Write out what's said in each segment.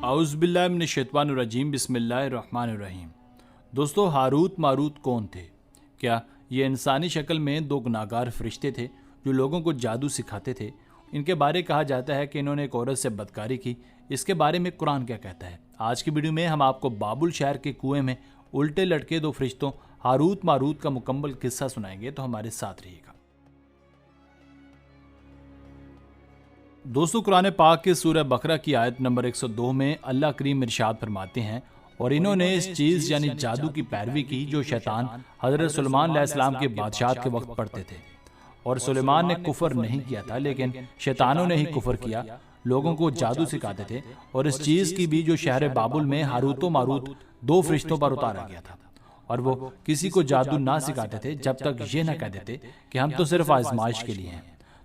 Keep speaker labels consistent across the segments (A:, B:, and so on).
A: اعوذ باللہ من الشیطان الرجیم بسم اللہ الرحمن الرحیم۔ دوستو، ہاروت ماروت کون تھے؟ کیا یہ انسانی شکل میں دو گناہگار فرشتے تھے جو لوگوں کو جادو سکھاتے تھے؟ ان کے بارے کہا جاتا ہے کہ انہوں نے ایک عورت سے بدکاری کی۔ اس کے بارے میں قرآن کیا کہتا ہے؟ آج کی ویڈیو میں ہم آپ کو بابل شہر کے کنویں میں الٹے لٹکے دو فرشتوں ہاروت ماروت کا مکمل قصہ سنائیں گے، تو ہمارے ساتھ رہیے گا۔ دوستو، قرآن پاک کے سورہ بقرہ کی آیت نمبر 102 میں اللہ کریم ارشاد فرماتے ہیں، اور انہوں نے اس چیز یعنی جادو کی پیروی کی جو شیطان حضرت سلیمان علیہ السلام کے بادشاہت کے وقت پڑھتے تھے، اور سلیمان نے کفر نہیں کیا تھا لیکن شیطانوں نے ہی کفر کیا، لوگوں کو جادو سکھاتے تھے، اور اس چیز کی بھی جو شہر بابل میں ہاروت و ماروت دو فرشتوں پر اتارا گیا تھا، اور وہ کسی کو جادو نہ سکھاتے تھے جب تک یہ نہ کہہ دیتے کہ ہم تو صرف آزمائش کے لیے ہیں،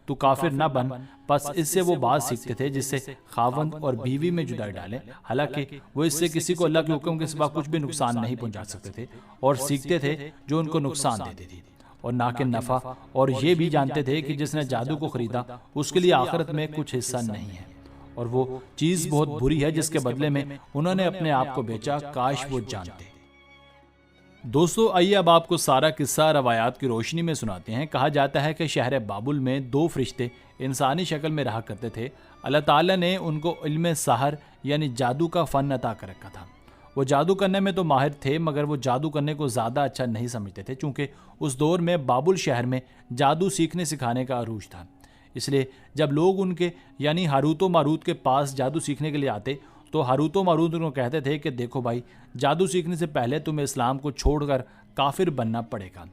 A: تو کافر نہ بن۔ پس اس سے وہ بات سیکھتے تھے جس سے خاوند اور بیوی میں جدائی ڈالیں، حالانکہ وہ اس سے کسی کو اللہ کے حکم کے سوا کچھ بھی نقصان نہیں پہنچا سکتے تھے، اور سیکھتے تھے جو ان کو نقصان دیتی تھی اور نہ کہ نفع، اور یہ بھی جانتے تھے کہ جس نے جادو کو خریدا اس کے لیے آخرت میں کچھ حصہ نہیں ہے، اور وہ چیز بہت بری ہے جس کے بدلے میں انہوں نے اپنے آپ کو بیچا، کاش وہ جانتے۔ دوستو، آئیے اب آپ کو سارا قصہ روایات کی روشنی میں سناتے ہیں۔ کہا جاتا ہے کہ شہر بابل میں دو فرشتے انسانی شکل میں رہا کرتے تھے۔ اللہ تعالیٰ نے ان کو علم سحر یعنی جادو کا فن عطا کر رکھا تھا۔ وہ جادو کرنے میں تو ماہر تھے، مگر وہ جادو کرنے کو زیادہ اچھا نہیں سمجھتے تھے، چونکہ اس دور میں بابل شہر میں جادو سیکھنے سکھانے کا عروج تھا۔ اس لیے جب لوگ ان کے یعنی ہاروت و ماروت کے پاس جادو سیکھنے کے لیے آتے تو ہاروت و ماروت ان کو کہتے تھے کہ دیکھو بھائی، جادو سیکھنے سے پہلے تمہیں اسلام کو چھوڑ کر کافر بننا پڑے گا۔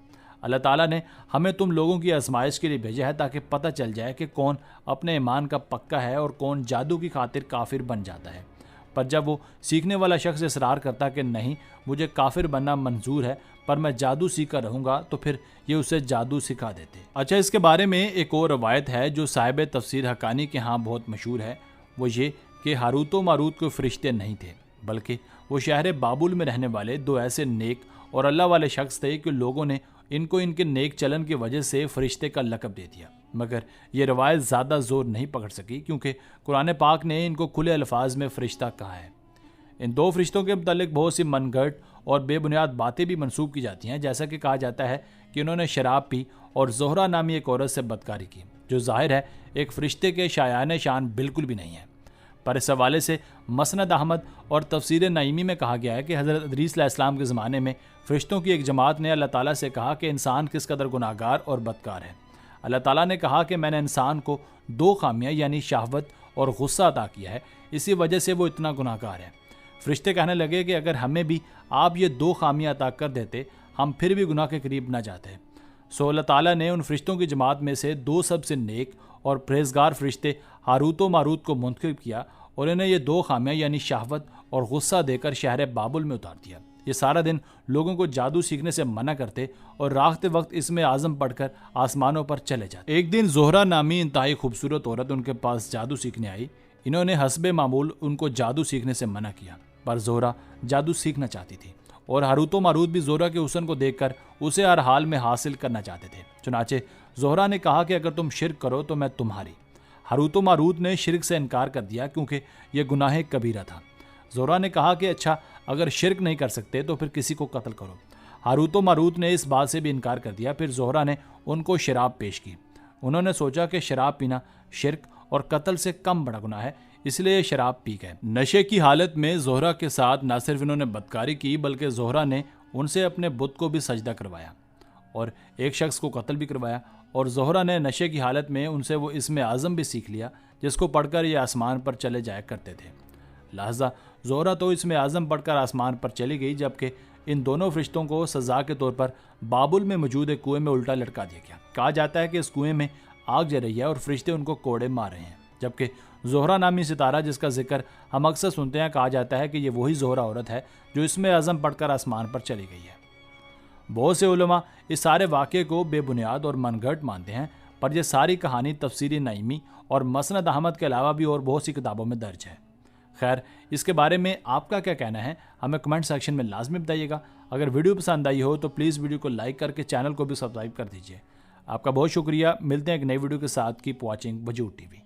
A: اللہ تعالیٰ نے ہمیں تم لوگوں کی آزمائش کے لیے بھیجا ہے تاکہ پتہ چل جائے کہ کون اپنے ایمان کا پکا ہے اور کون جادو کی خاطر کافر بن جاتا ہے۔ پر جب وہ سیکھنے والا شخص اصرار کرتا کہ نہیں، مجھے کافر بننا منظور ہے پر میں جادو سیکھ کر رہوں گا، تو پھر یہ اسے جادو سکھا دیتے۔ اچھا، اس کے بارے میں ایک اور روایت ہے جو صاحب تفسیر حقانی کے ہاں بہت مشہور ہے، وہ یہ کہ ہاروت و ماروت کو فرشتے نہیں تھے، بلکہ وہ شہر بابل میں رہنے والے دو ایسے نیک اور اللہ والے شخص تھے کہ لوگوں نے ان کو ان کے نیک چلن کی وجہ سے فرشتے کا لقب دے دیا، مگر یہ روایت زیادہ زور نہیں پکڑ سکی کیونکہ قرآن پاک نے ان کو کھلے الفاظ میں فرشتہ کہا ہے۔ ان دو فرشتوں کے متعلق بہت سی من گھڑت اور بے بنیاد باتیں بھی منسوب کی جاتی ہیں، جیسا کہ کہا جاتا ہے کہ انہوں نے شراب پی اور زہرہ نامی ایک عورت سے بدکاری کی، جو ظاہر ہے ایک فرشتے کے شایان شان بالکل بھی نہیں ہے۔ پر اس حوالے سے مسند احمد اور تفسیر نعیمی میں کہا گیا ہے کہ حضرت ادریس علیہ السلام کے زمانے میں فرشتوں کی ایک جماعت نے اللہ تعالیٰ سے کہا کہ انسان کس قدر گناہگار اور بدکار ہے۔ اللہ تعالیٰ نے کہا کہ میں نے انسان کو دو خامیاں یعنی شہوت اور غصہ عطا کیا ہے، اسی وجہ سے وہ اتنا گناہگار ہے۔ فرشتے کہنے لگے کہ اگر ہمیں بھی آپ یہ دو خامیاں عطا کر دیتے ہم پھر بھی گناہ کے قریب نہ جاتے۔ سو اللہ تعالیٰ نے ان فرشتوں کی جماعت میں سے دو سب سے نیک اور پرہیزگار فرشتے ہاروت و ماروت کو منتخب کیا اور انہیں یہ دو خامیاں یعنی شہوت اور غصہ دے کر شہر بابل میں اتار دیا۔ یہ سارا دن لوگوں کو جادو سیکھنے سے منع کرتے اور راغتے وقت اس میں اعظم پڑھ کر آسمانوں پر چلے جاتے۔ ایک دن زہرہ نامی انتہائی خوبصورت عورت ان کے پاس جادو سیکھنے آئی۔ انہوں نے حسب معمول ان کو جادو سیکھنے سے منع کیا، پر زہرہ جادو سیکھنا چاہتی تھی، اور ہاروت و ماروت بھی زہرہ کے حسن کو دیکھ کر اسے ہر حال میں حاصل کرنا چاہتے تھے۔ چنانچہ زہرہ نے کہا کہ اگر تم شرک کرو تو میں تمہاری۔ ہاروت و ماروت نے شرک سے انکار کر دیا کیونکہ یہ گناہ کبیرہ تھا۔ زہرہ نے کہا کہ اچھا، اگر شرک نہیں کر سکتے تو پھر کسی کو قتل کرو۔ ہاروت و ماروت نے اس بات سے بھی انکار کر دیا۔ پھر زہرہ نے ان کو شراب پیش کی۔ انہوں نے سوچا کہ شراب پینا شرک اور قتل سے کم بڑا گناہ ہے، اس لیے شراب پی گئے۔ نشے کی حالت میں زہرہ کے ساتھ نہ صرف انہوں نے بدکاری کی بلکہ زہرہ نے ان سے اپنے بت کو بھی سجدہ کروایا اور ایک شخص کو قتل بھی کروایا، اور زہرہ نے نشے کی حالت میں ان سے وہ اسم اعظم بھی سیکھ لیا جس کو پڑھ کر یہ آسمان پر چلے جایا کرتے تھے۔ لہذا زہرہ تو اسم اعظم پڑھ کر آسمان پر چلی گئی، جبکہ ان دونوں فرشتوں کو سزا کے طور پر بابل میں موجود ایک کنویں میں الٹا لٹکا دیا گیا۔ کہا جاتا ہے کہ اس کنویں میں آگ جل رہی ہے اور فرشتے ان کو کوڑے مار رہے ہیں، جبکہ زہرہ نامی ستارہ جس کا ذکر ہم اکثر سنتے ہیں، کہا جاتا ہے کہ یہ وہی زہرہ عورت ہے جو اسم اعظم پڑھ کر آسمان پر چلی گئی ہے۔ بہت سے علماء اس سارے واقعے کو بے بنیاد اور من گھڑت مانتے ہیں، پر یہ ساری کہانی تفسیر نعیمی اور مسند احمد کے علاوہ بھی اور بہت سی کتابوں میں درج ہے۔ خیر، اس کے بارے میں آپ کا کیا کہنا ہے ہمیں کمنٹ سیکشن میں لازمی بتائیے گا۔ اگر ویڈیو پسند آئی ہو تو پلیز ویڈیو کو لائک کر کے چینل کو بھی سبسکرائب کر دیجیے۔ آپ کا بہت شکریہ، ملتے ہیں ایک نئی ویڈیو کے ساتھ۔ کیپ واچنگ وجود ٹی وی۔